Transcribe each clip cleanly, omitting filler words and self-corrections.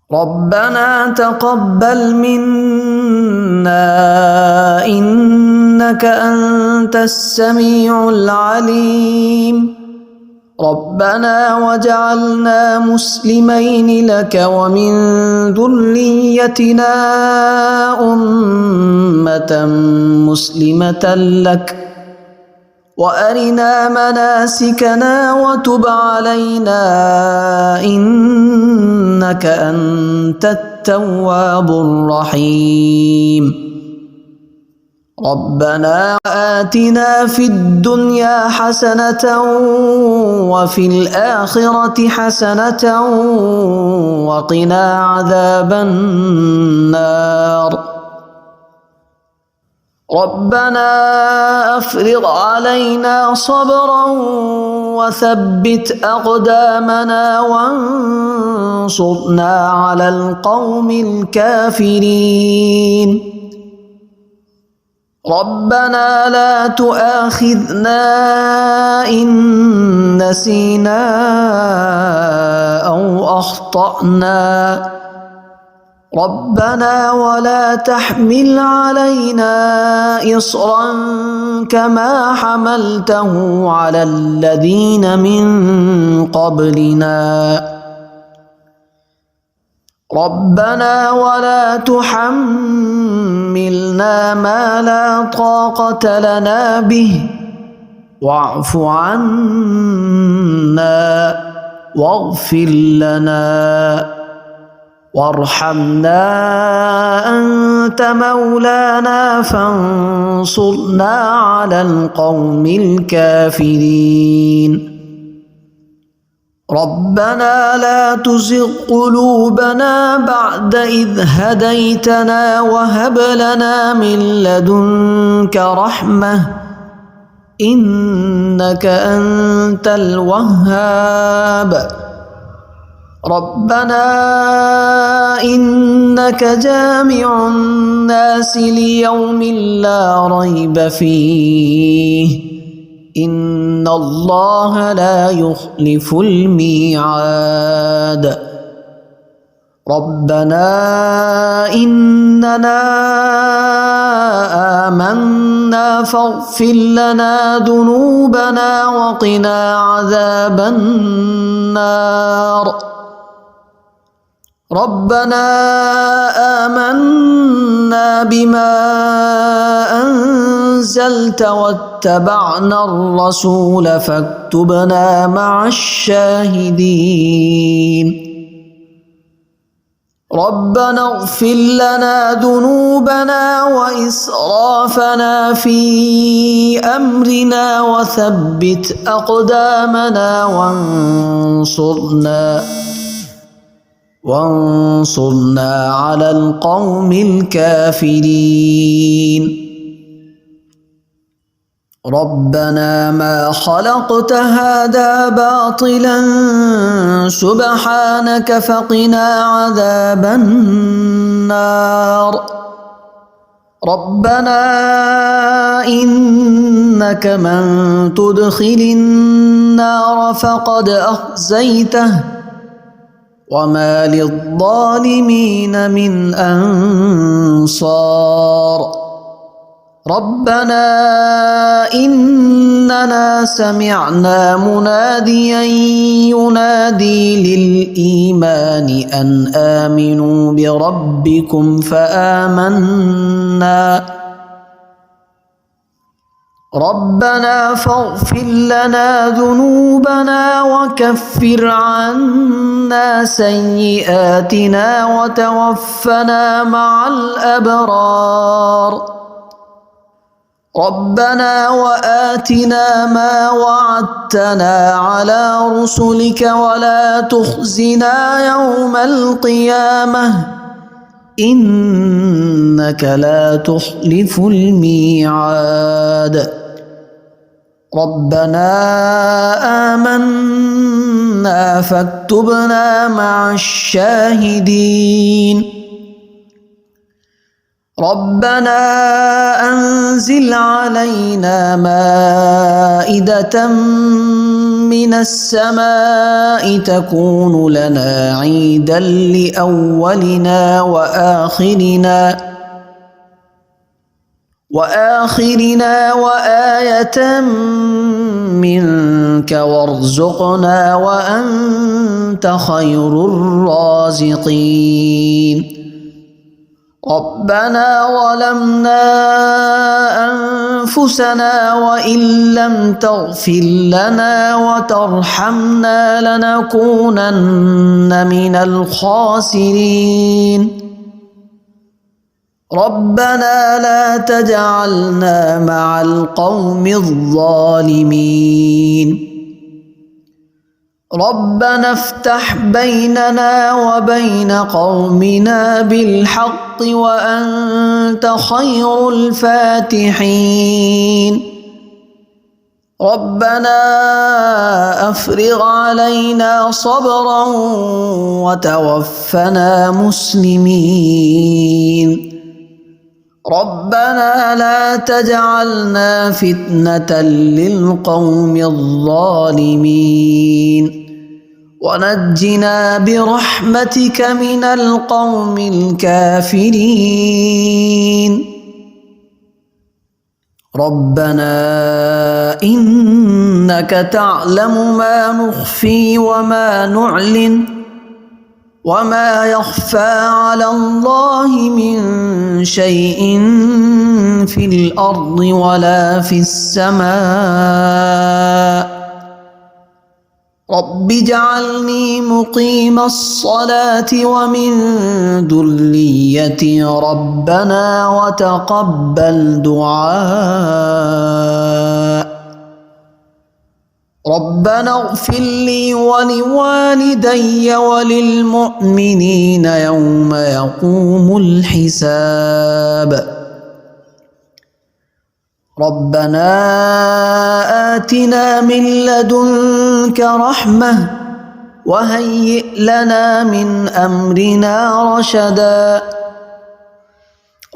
ربنا تقبل منا إنك أنت السميع العليم. ربنا واجعلنا مسلمين لك ومن ذريتنا أمة مسلمة لك وأرنا مناسكنا وتب علينا إنك أنت التواب الرحيم. ربنا آتنا في الدنيا حسنة وفي الآخرة حسنة وقنا عذاب النار. ربنا أفرغ علينا صبرا وثبت أقدامنا وانصرنا على القوم الكافرين. ربنا لا تؤاخذنا إن نسينا أو أخطأنا. ربنا ولا تحمل علينا إصرا كما حملته على الذين من قبلنا. ربنا ولا تحملنا ما لا طاقة لنا به واعف عنا واغفر لنا وارحمنا أنت مولانا فانصرنا على القوم الكافرين. ربنا لا تزغ قلوبنا بعد إذ هديتنا وهب لنا من لدنك رحمة إنك أنت الوهاب. ربنا إنك جامع الناس ليوم لا ريب فيه إن الله لا يخلف الميعاد. ربنا إننا آمنا فاغفر لنا ذنوبنا وقنا عذاب النار. ربنا آمنا بما أنزلت واتبعنا الرسول فاكتبنا مع الشاهدين. ربنا اغفر لنا ذنوبنا وإسرافنا في أمرنا وثبت أقدامنا وانصرنا على القوم الكافرين. ربنا ما خلقت هذا باطلا سبحانك فقنا عذاب النار. ربنا إنك من تدخل النار فقد أخزيته وما للظالمين من أنصار. ربنا إننا سمعنا مناديا ينادي للإيمان أن آمنوا بربكم فآمنا. ربنا فاغفر لنا ذنوبنا وكفر عنا سيئاتنا وتوفنا مع الأبرار. ربنا وآتنا ما وعدتنا على رسلك ولا تخزنا يوم القيامة إنك لا تخلف الميعاد. ربنا آمنا فاكتبنا مع الشاهدين. ربنا أنزل علينا مائدة من السماء تكون لنا عيدا لأولنا وآخرنا وآية منك وارزقنا وأنت خير الرازقين. ربنا ظلمنا أنفسنا وإن لم تغفر لنا وترحمنا لنكونن من الخاسرين. ربنا لا تجعلنا مع القوم الظالمين. ربنا افتح بيننا وبين قومنا بالحق وأنت خير الفاتحين. ربنا أفرغ علينا صبرا وتوفنا مسلمين. ربنا لا تجعلنا فتنة للقوم الظالمين ونجنا برحمتك من القوم الكافرين. ربنا إنك تعلم ما نخفي وما نعلن وما يخفى على الله من شيء في الأرض ولا في السماء. رب اجعلني مقيم الصلاة ومن ذريتي ربنا وتقبل دعاء. ربنا اغفر لي ولوالدي وللمؤمنين يوم يقوم الحساب. ربنا آتنا من لدنك رحمة وهيئ لنا من أمرنا رشدا.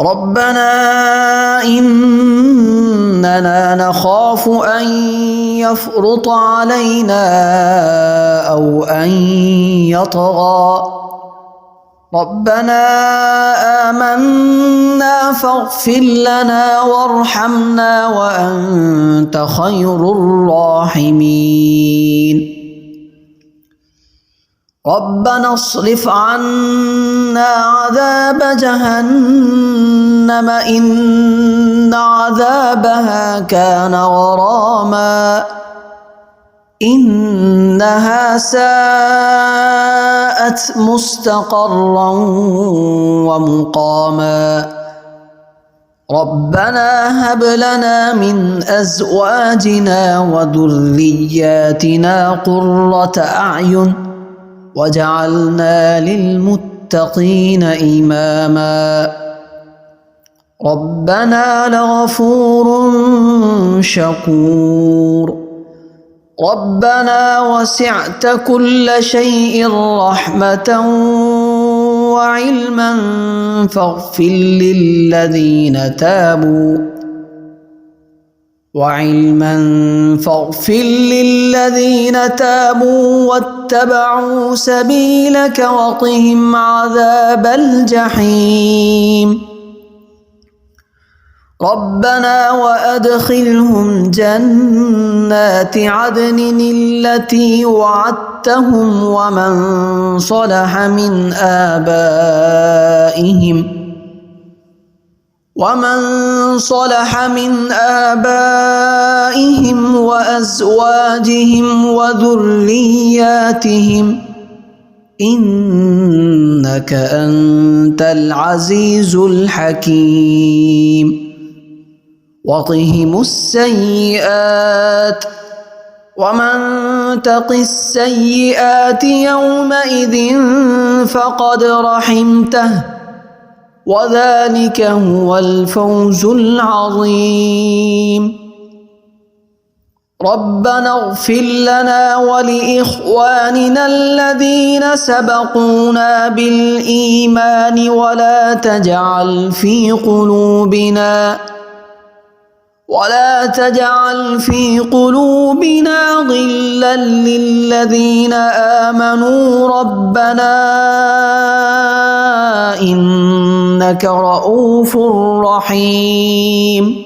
ربنا إننا نخاف أن يفرط علينا أو أن يطغى. ربنا آمنا فاغفر لنا وارحمنا وأنت خير الراحمين. ربنا اصرف عنا عذاب جهنم إن عذابها كان غراما إنها ساءت مستقرا ومقاما. ربنا هب لنا من أزواجنا وذرياتنا قرة أعين وجعلنا للمتقين إماما. ربنا لغفور شكور. ربنا وسعت كل شيء رحمة وعلما فاغفر للذين تابوا واتبعوا سبيلك وقهم عذاب الجحيم. ربنا وأدخلهم جنات عدن التي وعدتهم ومن صلح من آبائهم وأزواجهم وذرياتهم إنك أنت العزيز الحكيم. وقهم السيئات ومن تق السيئات يومئذ فقد رحمته وذلك هو الفوز العظيم. ربنا اغفر لنا ولإخواننا الذين سبقونا بالإيمان ولا ولا تجعل في قلوبنا غلا للذين آمنوا ربنا إنك رؤوف رحيم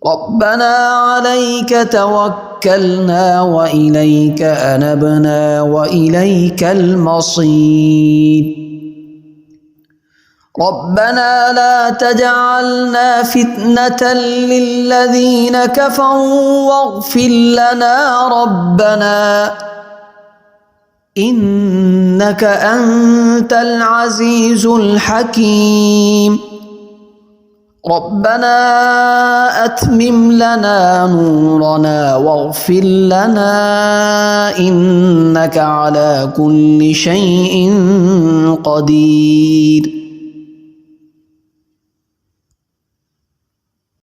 ربنا عليك توكلنا وإليك أنبنا وإليك المصير ربنا لا تجعلنا فتنة للذين كفروا واغفر لنا ربنا إنك أنت العزيز الحكيم ربنا أتمم لنا نورنا واغفر لنا إنك على كل شيء قدير